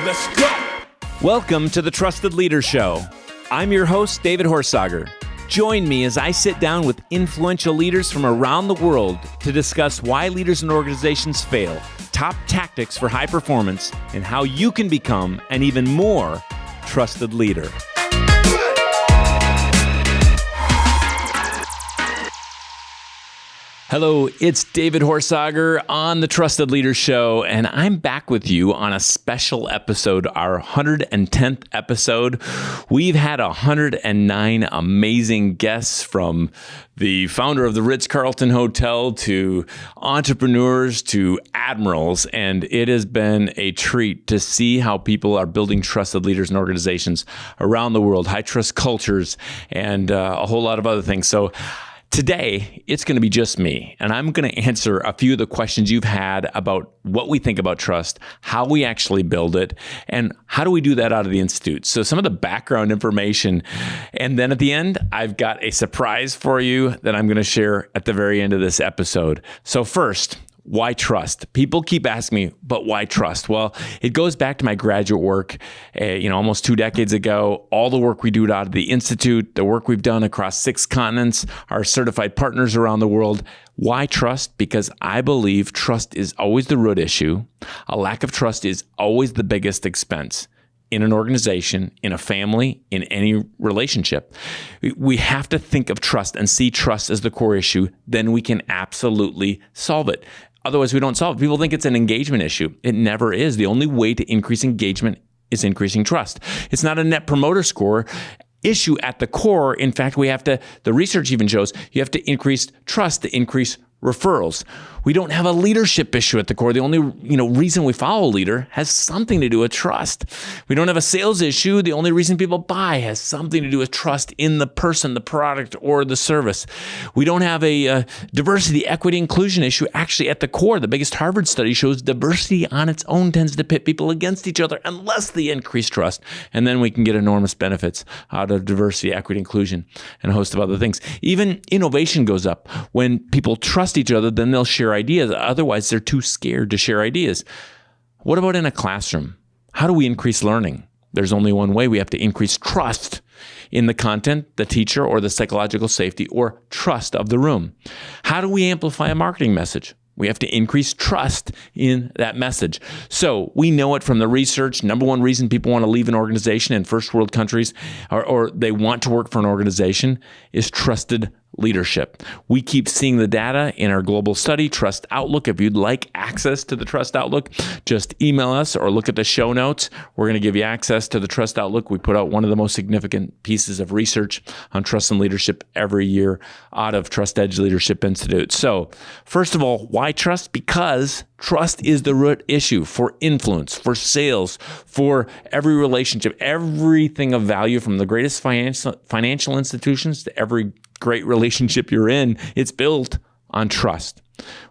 Let's go. Welcome to the Trusted Leader Show. I'm your host, David Horsager. Join me as I sit down with influential leaders from around the world to discuss why leaders and organizations fail, top tactics for high performance, and how you can become an even more trusted leader. Hello, it's David Horsager on the Trusted Leader Show, and I'm back with you on a special episode, our 110th episode. We've had 109 amazing guests, from the founder of the Ritz-Carlton Hotel to entrepreneurs to admirals, and it has been a treat to see how people are building trusted leaders and organizations around the world, high trust cultures, and a whole lot of other things. So today, it's going to be just me, and I'm going to answer a few of the questions you've had about what we think about trust, how we actually build it, and how do we do that out of the Institute. So some of the background information, and then at the end, I've got a surprise for you that I'm going to share at the very end of this episode. So first, why trust? People keep asking me, but why trust? Well, it goes back to my graduate work, almost 2 decades ago. All the work we do out of the Institute, the work we've done across 6 continents, our certified partners around the world. Why trust? Because I believe trust is always the root issue. A lack of trust is always the biggest expense in an organization, in a family, in any relationship. We have to think of trust and see trust as the core issue. Then we can absolutely solve it. Otherwise, we don't solve it. People think it's an engagement issue. It never is. The only way to increase engagement is increasing trust. It's not a net promoter score issue at the core. In fact, the research even shows you have to increase trust to increase referrals. We don't have a leadership issue at the core. The only reason we follow a leader has something to do with trust. We don't have a sales issue. The only reason people buy has something to do with trust in the person, the product, or the service. We don't have a diversity, equity, inclusion issue. Actually, at the core, the biggest Harvard study shows diversity on its own tends to pit people against each other unless they increase trust. And then we can get enormous benefits out of diversity, equity, inclusion, and a host of other things. Even innovation goes up. When people trust each other, then they'll share ideas. Otherwise, they're too scared to share ideas. What about in a classroom? How do we increase learning? There's only one way. We have to increase trust in the content, the teacher, or the psychological safety, or trust of the room. How do we amplify a marketing message? We have to increase trust in that message. So we know it from the research. Number one reason people want to leave an organization in first world countries, or they want to work for an organization, is trusted leadership. We keep seeing the data in our global study, Trust Outlook. If you'd like access to the Trust Outlook, just email us or look at the show notes. We're going to give you access to the Trust Outlook. We put out one of the most significant pieces of research on trust and leadership every year out of Trust Edge Leadership Institute. So first of all, why trust? Because trust is the root issue for influence, for sales, for every relationship, everything of value, from the greatest financial institutions to every great relationship you're in. It's built on trust.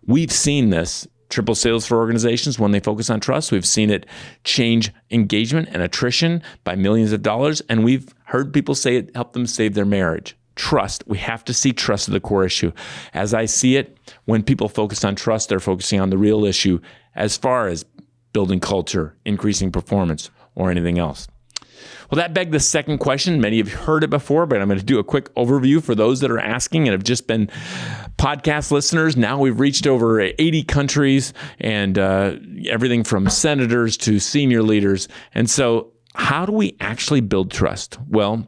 We've seen this triple sales for organizations when they focus on trust. We've seen it change engagement and attrition by millions of dollars, and we've heard people say it helped them save their marriage. Trust. We have to see trust as the core issue. As I see it, when people focus on trust, they're focusing on the real issue as far as building culture, increasing performance, or anything else. Well, that begs the second question. Many of you heard it before, but I'm going to do a quick overview for those that are asking and have just been podcast listeners. Now we've reached over 80 countries and everything from senators to senior leaders. And so how do we actually build trust? Well,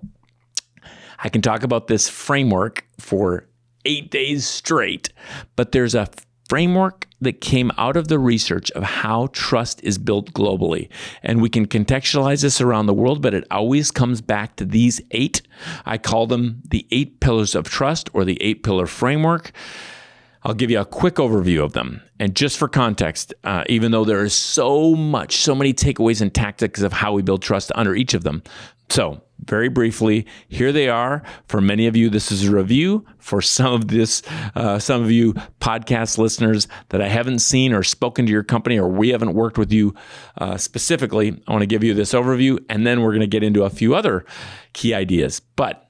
I can talk about this framework for 8 days straight, but there's a framework that came out of the research of how trust is built globally. And we can contextualize this around the world, but it always comes back to these 8. I call them the 8 pillars of trust, or the 8-pillar framework. I'll give you a quick overview of them. And just for context, even though there is so many takeaways and tactics of how we build trust under each of them. So very briefly, here they are. For many of you, this is a review. For some of you podcast listeners that I haven't seen or spoken to your company, or we haven't worked with you specifically, I want to give you this overview, and then we're going to get into a few other key ideas. But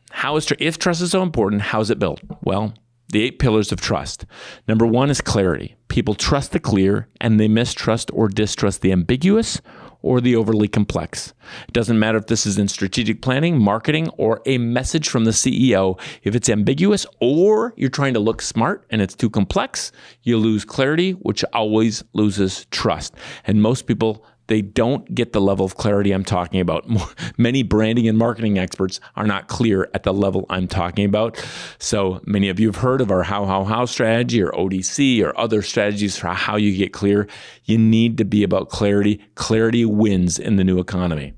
if trust is so important, how is it built? Well, the 8 pillars of trust. Number 1 is clarity. People trust the clear, and they mistrust or distrust the ambiguous or the overly complex. It doesn't matter if this is in strategic planning, marketing, or a message from the CEO. If it's ambiguous or you're trying to look smart and it's too complex, you lose clarity, which always loses trust. And most people, they don't get the level of clarity I'm talking about. Many branding and marketing experts are not clear at the level I'm talking about. So many of you have heard of our how strategy or ODC or other strategies for how you get clear. You need to be about clarity. Clarity wins in the new economy.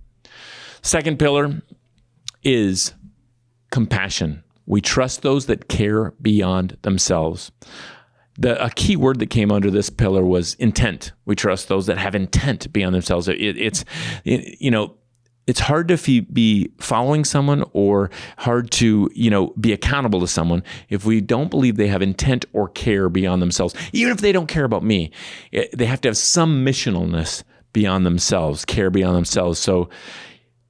Second pillar is compassion. We trust those that care beyond themselves. A key word that came under this pillar was intent. We trust those that have intent beyond themselves. It's hard to be following someone or hard to, be accountable to someone if we don't believe they have intent or care beyond themselves. Even if they don't care about me, they have to have some missionalness beyond themselves, care beyond themselves. So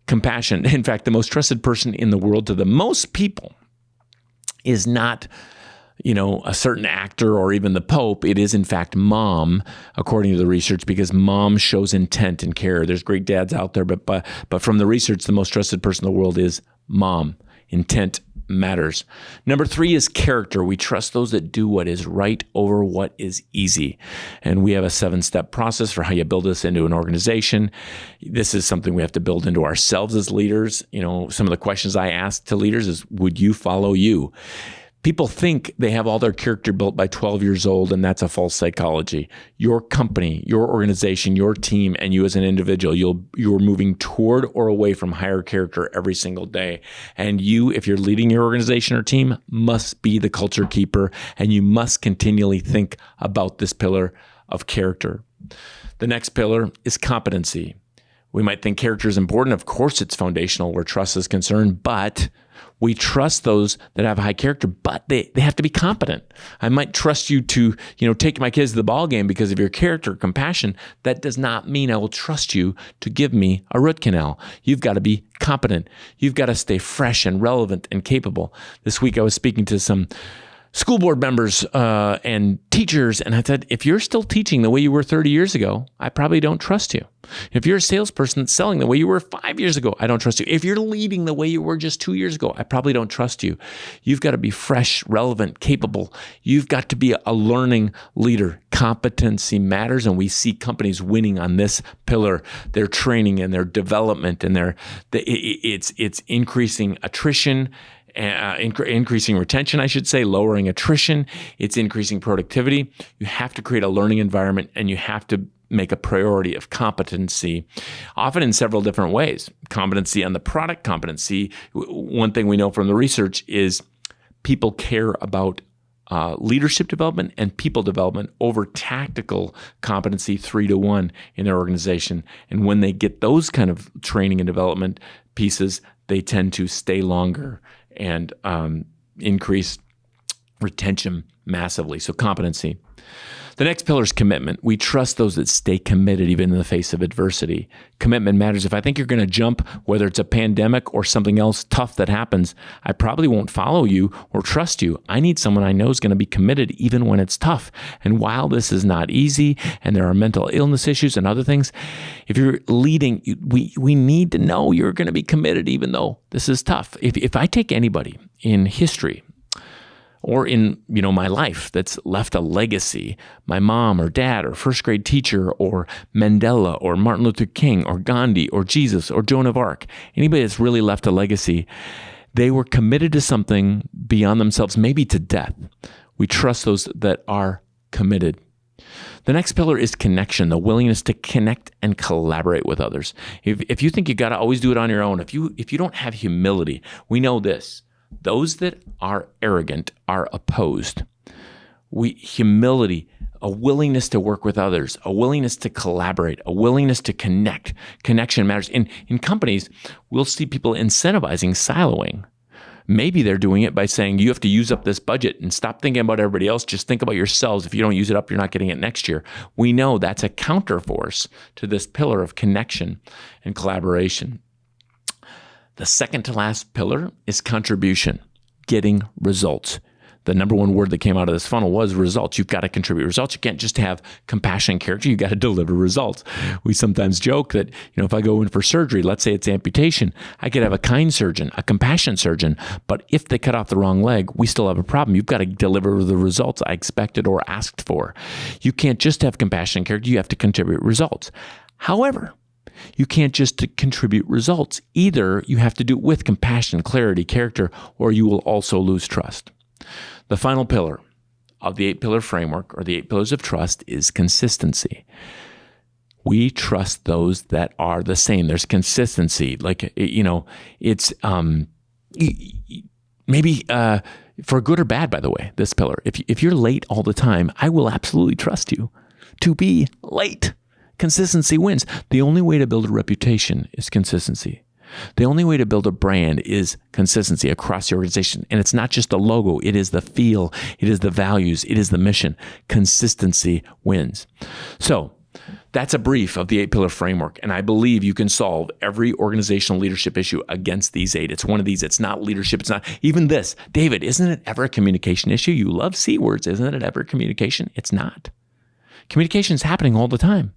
compassion. In fact, the most trusted person in the world to the most people is not a certain actor or even the Pope. It is, in fact, mom, according to the research, because mom shows intent and care. There's great dads out there, but from the research, the most trusted person in the world is mom. Intent matters. Number 3 is character. We trust those that do what is right over what is easy. And we have a 7-step process for how you build this into an organization. This is something we have to build into ourselves as leaders. Some of the questions I ask to leaders is, would you follow you? People think they have all their character built by 12 years old, and that's a false psychology. Your company, your organization, your team, and you as an individual, you're moving toward or away from higher character every single day. And you, if you're leading your organization or team, must be the culture keeper, and you must continually think about this pillar of character. The next pillar is competency. We might think character is important. Of course, it's foundational where trust is concerned, but we trust those that have high character, but they have to be competent. I might trust you to, take my kids to the ball game because of your character, compassion. That does not mean I will trust you to give me a root canal. You've got to be competent. You've got to stay fresh and relevant and capable. This week I was speaking to some school board members and teachers, and I said, if you're still teaching the way you were 30 years ago, I probably don't trust you. If you're a salesperson selling the way you were 5 years ago, I don't trust you. If you're leading the way you were just 2 years ago, I probably don't trust you. You've got to be fresh, relevant, capable. You've got to be a learning leader. Competency matters, and we see companies winning on this pillar. Their training and their development, and it's increasing attrition. Increasing retention, I should say, lowering attrition. It's increasing productivity. You have to create a learning environment, and you have to make a priority of competency, often in several different ways. Competency on the product, competency. One thing we know from the research is people care about leadership development and people development over tactical competency 3-to-1 in their organization. And when they get those kind of training and development pieces, they tend to stay longer and increase retention massively. So competency. The next pillar is commitment. We trust those that stay committed even in the face of adversity. Commitment matters. If I think you're going to jump, whether it's a pandemic or something else tough that happens, I probably won't follow you or trust you. I need someone I know is going to be committed even when it's tough. And while this is not easy and there are mental illness issues and other things, if you're leading, we need to know you're going to be committed even though this is tough. If I take anybody in history or in my life that's left a legacy, my mom or dad or first grade teacher or Mandela or Martin Luther King or Gandhi or Jesus or Joan of Arc, anybody that's really left a legacy, they were committed to something beyond themselves, maybe to death. We trust those that are committed. The next pillar is connection, the willingness to connect and collaborate with others. If you think you got to always do it on your own, if you don't have humility, we know this. Those that are arrogant are opposed. Humility, a willingness to work with others, a willingness to collaborate, a willingness to connect. Connection matters. In companies, we'll see people incentivizing siloing. Maybe they're doing it by saying, you have to use up this budget and stop thinking about everybody else. Just think about yourselves. If you don't use it up, you're not getting it next year. We know that's a counterforce to this pillar of connection and collaboration. The second to last pillar is contribution, getting results. the number one word that came out of this funnel was results. You've got to contribute results. You can't just have compassion and character. You got to deliver results. We sometimes joke that, if I go in for surgery, let's say it's amputation, I could have a kind surgeon, a compassionate surgeon, but if they cut off the wrong leg, we still have a problem. You've got to deliver the results I expected or asked for. You can't just have compassion and character. You have to contribute results. However, you can't just contribute results. Either you have to do it with compassion, clarity, character, or you will also lose trust. The final pillar of the 8-pillar framework, or the 8 pillars of trust, is consistency. We trust those that are the same. There's consistency. It's maybe for good or bad, by the way, this pillar. If you're late all the time, I will absolutely trust you to be late. Consistency wins. The only way to build a reputation is consistency. The only way to build a brand is consistency across the organization. And it's not just the logo. It is the feel. It is the values. It is the mission. Consistency wins. So that's a brief of the 8-pillar framework. And I believe you can solve every organizational leadership issue against these 8. It's one of these. It's not leadership. It's not even this. David, isn't it ever a communication issue? You love C words. Isn't it ever communication? It's not. Communication is happening all the time.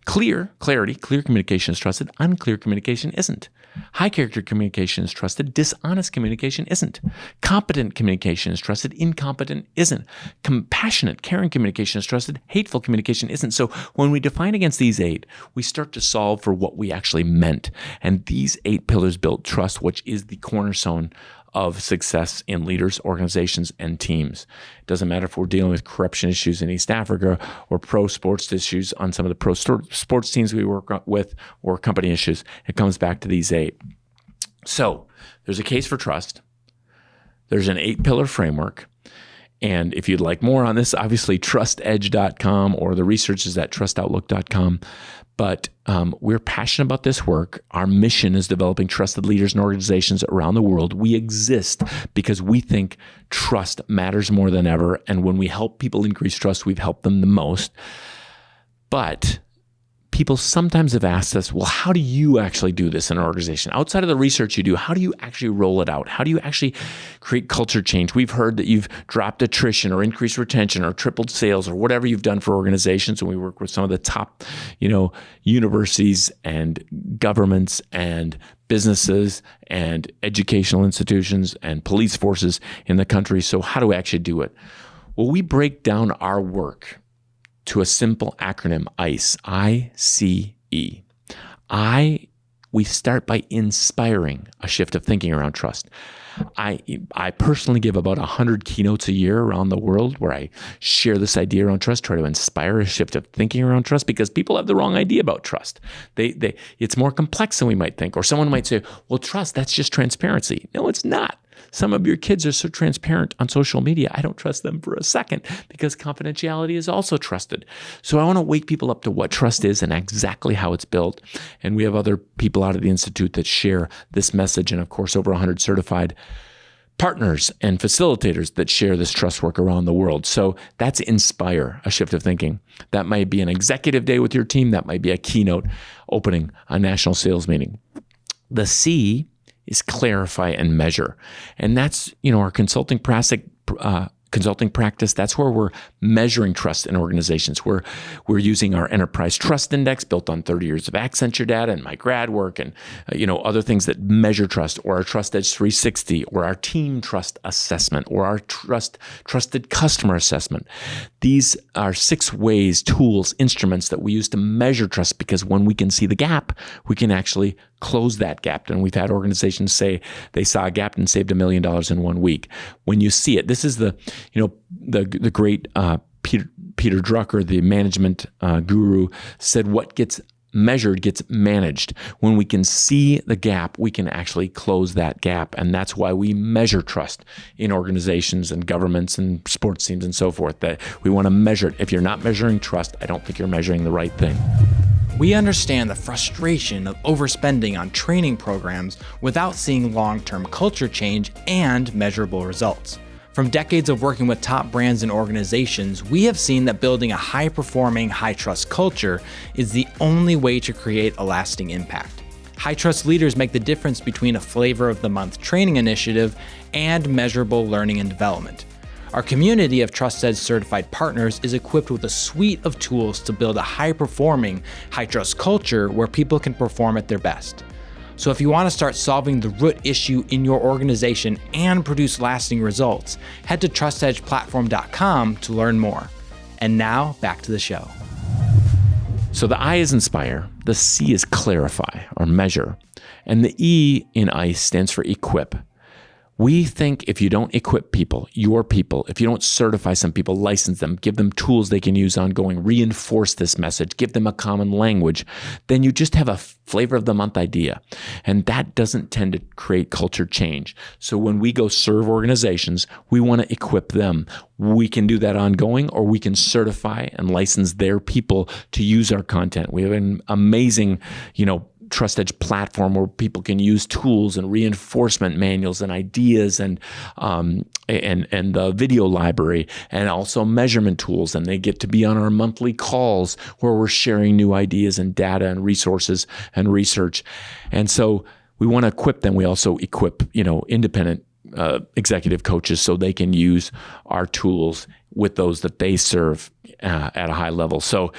Clear communication is trusted. Unclear communication isn't. High character communication is trusted. Dishonest communication isn't. Competent communication is trusted. Incompetent isn't. Compassionate, caring communication is trusted. Hateful communication isn't. So when we define against these 8, we start to solve for what we actually meant. And these 8 pillars build trust, which is the cornerstone of success in leaders, organizations, and teams. It doesn't matter if we're dealing with corruption issues in East Africa or pro sports issues on some of the pro sports teams we work with, or company issues. It comes back to these 8. So there's a case for trust. There's an 8-pillar framework. And if you'd like more on this, obviously trustedge.com, or the research is at trustoutlook.com. But we're passionate about this work. Our mission is developing trusted leaders and organizations around the world. We exist because we think trust matters more than ever. And when we help people increase trust, we've helped them the most. But people sometimes have asked us, well, how do you actually do this in an organization? Outside of the research you do, how do you actually roll it out? How do you actually create culture change? We've heard that you've dropped attrition or increased retention or tripled sales or whatever you've done for organizations. And we work with some of the top, universities and governments and businesses and educational institutions and police forces in the country. So how do we actually do it? Well, we break down our work to a simple acronym, ICE, I-C-E. We start by inspiring a shift of thinking around trust. I personally give about 100 keynotes a year around the world where I share this idea around trust, try to inspire a shift of thinking around trust, because people have the wrong idea about trust. It's more complex than we might think. Or someone might say, well, trust, that's just transparency. No, it's not. Some of your kids are so transparent on social media, I don't trust them for a second, because confidentiality is also trusted. So I want to wake people up to what trust is and exactly how it's built. And we have other people out of the Institute that share this message. And of course, over 100 certified partners and facilitators that share this trust work around the world. So that's inspire a shift of thinking. That might be an executive day with your team. That might be a keynote opening a national sales meeting. The C is clarify and measure. And that's, our consulting practice. That's where we're measuring trust in organizations. We're using our enterprise trust index built on 30 years of Accenture data and my grad work and, other things that measure trust, or our Trust Edge 360, or our team trust assessment, or our trusted customer assessment. These are 6 ways, tools, instruments that we use to measure trust, because when we can see the gap, we can actually close that gap. And we've had organizations say they saw a gap and saved $1 million in 1 week. When you see it, this is the great Peter Drucker, the management guru, said what gets measured gets managed. When we can see the gap, we can actually close that gap. And that's why we measure trust in organizations and governments and sports teams and so forth, that we want to measure it. If you're not measuring trust, I don't think you're measuring the right thing. We understand the frustration of overspending on training programs without seeing long-term culture change and measurable results. From decades of working with top brands and organizations, we have seen that building a high-performing, high-trust culture is the only way to create a lasting impact. High-trust leaders make the difference between a flavor of the month training initiative and measurable learning and development. Our community of TrustEdge certified partners is equipped with a suite of tools to build a high-performing, high-trust culture where people can perform at their best. So if you want to start solving the root issue in your organization and produce lasting results, head to trustedgeplatform.com to learn more. And now, back to the show. So the I is inspire, the C is clarify or measure, and the E in ICE stands for equip. We think if you don't equip people, your people, if you don't certify some people, license them, give them tools they can use ongoing, reinforce this message, give them a common language, then you just have a flavor of the month idea. And that doesn't tend to create culture change. So when we go serve organizations, we want to equip them. We can do that ongoing, or we can certify and license their people to use our content. We have an amazing, TrustEdge platform where people can use tools and reinforcement manuals and ideas and the video library and also measurement tools. And they get to be on our monthly calls where we're sharing new ideas and data and resources and research. And so we want to equip them. We also equip, independent executive coaches so they can use our tools with those that they serve at a high level. So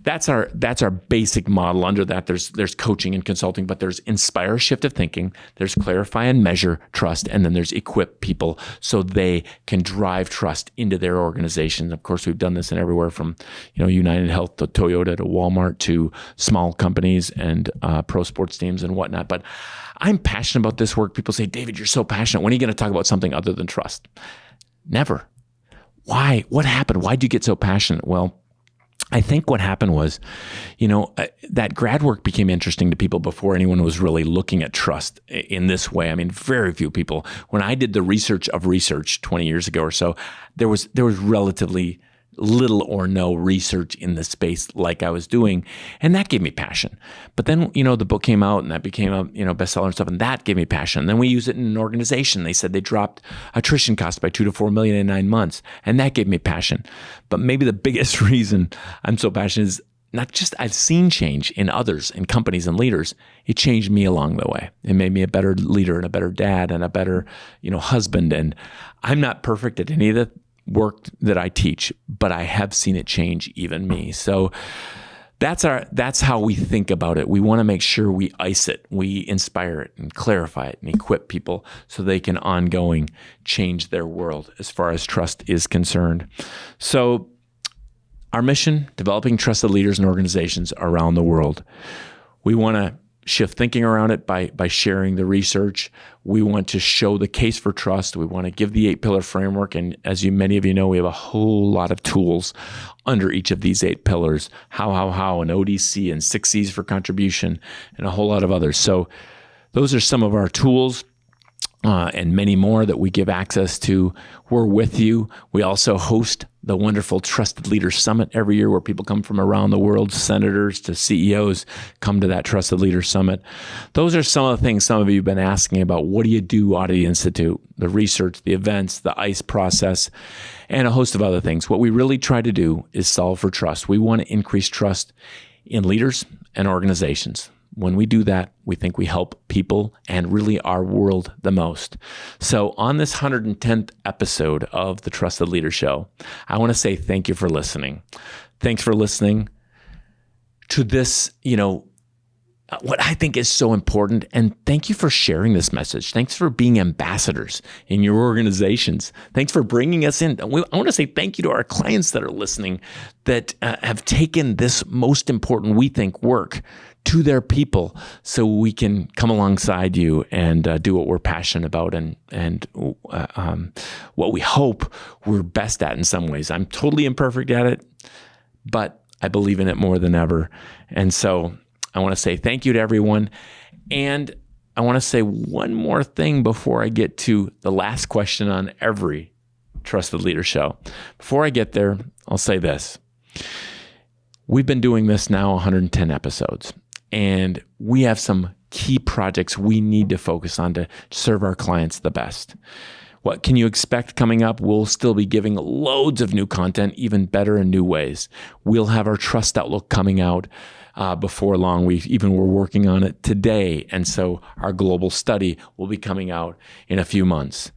that's our basic model. Under that, there's coaching and consulting, but there's inspire, shift of thinking, there's clarify and measure trust, and then there's equip people so they can drive trust into their organization. Of course, we've done this in everywhere from United Health to Toyota to Walmart to small companies and pro sports teams and whatnot. But I'm passionate about this work. People say, David, you're so passionate. When are you going to talk about something other than trust? Never. Why? What happened? Why'd you get so passionate? Well, I think what happened was, that grad work became interesting to people before anyone was really looking at trust in this way. I mean, very few people. When I did the research of research 20 years ago or so, there was relatively little or no research in the space like I was doing. And that gave me passion. But then, the book came out and that became a, bestseller and stuff. And that gave me passion. And then we use it in an organization. They said they dropped attrition costs by $2 to $4 million in 9 months. And that gave me passion. But maybe the biggest reason I'm so passionate is not just I've seen change in others and companies and leaders. It changed me along the way. It made me a better leader and a better dad and a better, husband. And I'm not perfect at any of the work that I teach, but I have seen it change even me. So that's how we think about it. We want to make sure we ice it, we inspire it and clarify it and equip people so they can ongoing change their world as far as trust is concerned. So our mission, developing trusted leaders and organizations around the world. We want to shift thinking around it by sharing the research. We want to show the case for trust. We want to give the 8-pillar framework. And as many of you know, we have a whole lot of tools under each of these 8 pillars, how, and ODC and 6 C's for contribution and a whole lot of others. So those are some of our tools. And many more that we give access to. We're with you. We also host the wonderful Trusted Leaders Summit every year where people come from around the world, senators to CEOs, come to that Trusted Leaders Summit. Those are some of the things some of you have been asking about. What do you do out of the Institute? The research, the events, the ICE process, and a host of other things. What we really try to do is solve for trust. We want to increase trust in leaders and organizations. When we do that, we think we help people and really our world the most. So on this 110th episode of the Trusted Leader Show, I want to say thank you for listening. Thanks for listening to this, what I think is so important. And thank you for sharing this message. Thanks for being ambassadors in your organizations. Thanks for bringing us in. I want to say thank you to our clients that are listening that have taken this most important, we think, work to their people so we can come alongside you and do what we're passionate about and what we hope we're best at in some ways. I'm totally imperfect at it, but I believe in it more than ever. And so I want to say thank you to everyone. And I want to say one more thing before I get to the last question on every Trusted Leader Show. Before I get there, I'll say this. We've been doing this now 110 episodes. And we have some key projects we need to focus on to serve our clients the best. What can you expect coming up? We'll still be giving loads of new content, even better in new ways. We'll have our Trust Outlook coming out before long. We're working on it today. And so our global study will be coming out in a few months.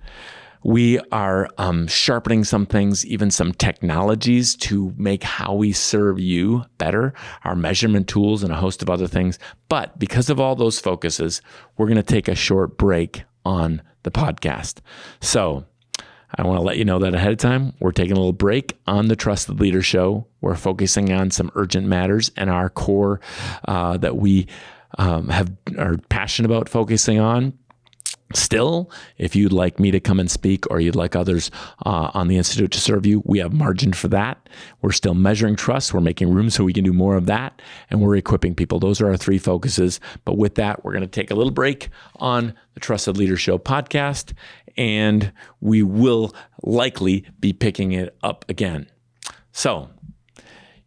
We are sharpening some things, even some technologies to make how we serve you better, our measurement tools and a host of other things. But because of all those focuses, we're going to take a short break on the podcast. So I want to let you know that ahead of time, we're taking a little break on the Trusted Leader Show. We're focusing on some urgent matters and our core that we are passionate about focusing on. Still, if you'd like me to come and speak or you'd like others on the Institute to serve you, we have margin for that. We're still measuring trust. We're making room so we can do more of that. And we're equipping people. Those are our three focuses. But with that, we're going to take a little break on the Trusted Leader Show podcast. And we will likely be picking it up again. So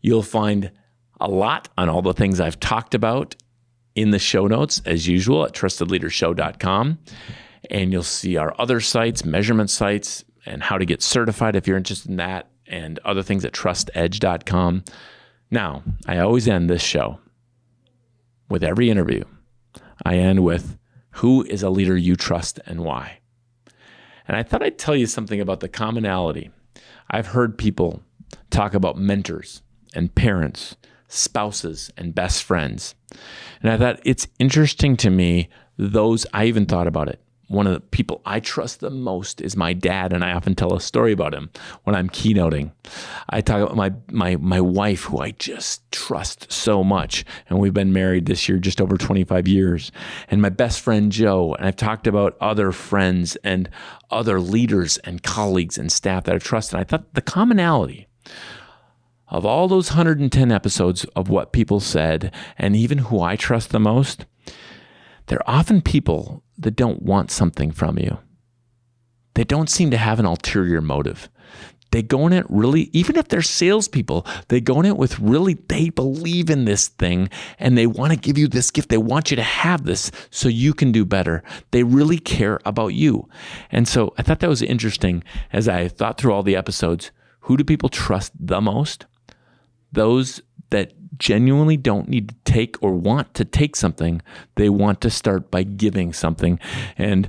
you'll find a lot on all the things I've talked about in the show notes, as usual, at trustedleadershow.com. And you'll see our other sites, measurement sites, and how to get certified if you're interested in that, and other things at trustedge.com. Now, I always end this show with every interview. I end with, who is a leader you trust and why? And I thought I'd tell you something about the commonality. I've heard people talk about mentors and parents, spouses, and best friends. And I thought it's interesting to me, I even thought about it. One of the people I trust the most is my dad, and I often tell a story about him when I'm keynoting. I talk about my wife, who I just trust so much, and we've been married this year just over 25 years, and my best friend Joe, and I've talked about other friends and other leaders and colleagues and staff that I trust, and I thought the commonality of all those 110 episodes of what people said, and even who I trust the most, they're often people that don't want something from you. They don't seem to have an ulterior motive. They go in it really, even if they're salespeople, they go in it with really, they believe in this thing and they want to give you this gift. They want you to have this so you can do better. They really care about you. And so I thought that was interesting as I thought through all the episodes. Who do people trust the most? Those that genuinely don't need to take or want to take something. They want to start by giving something. And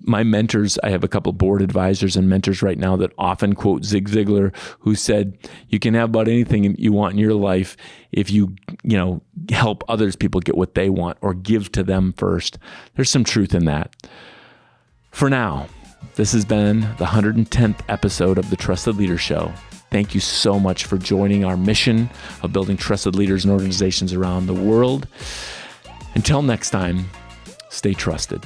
my mentors, I have a couple board advisors and mentors right now that often quote Zig Ziglar, who said, you can have about anything you want in your life if you help others people get what they want or give to them first. There's some truth in that. For now, this has been the 110th episode of the Trusted Leader Show. Thank you so much for joining our mission of building trusted leaders and organizations around the world. Until next time, stay trusted.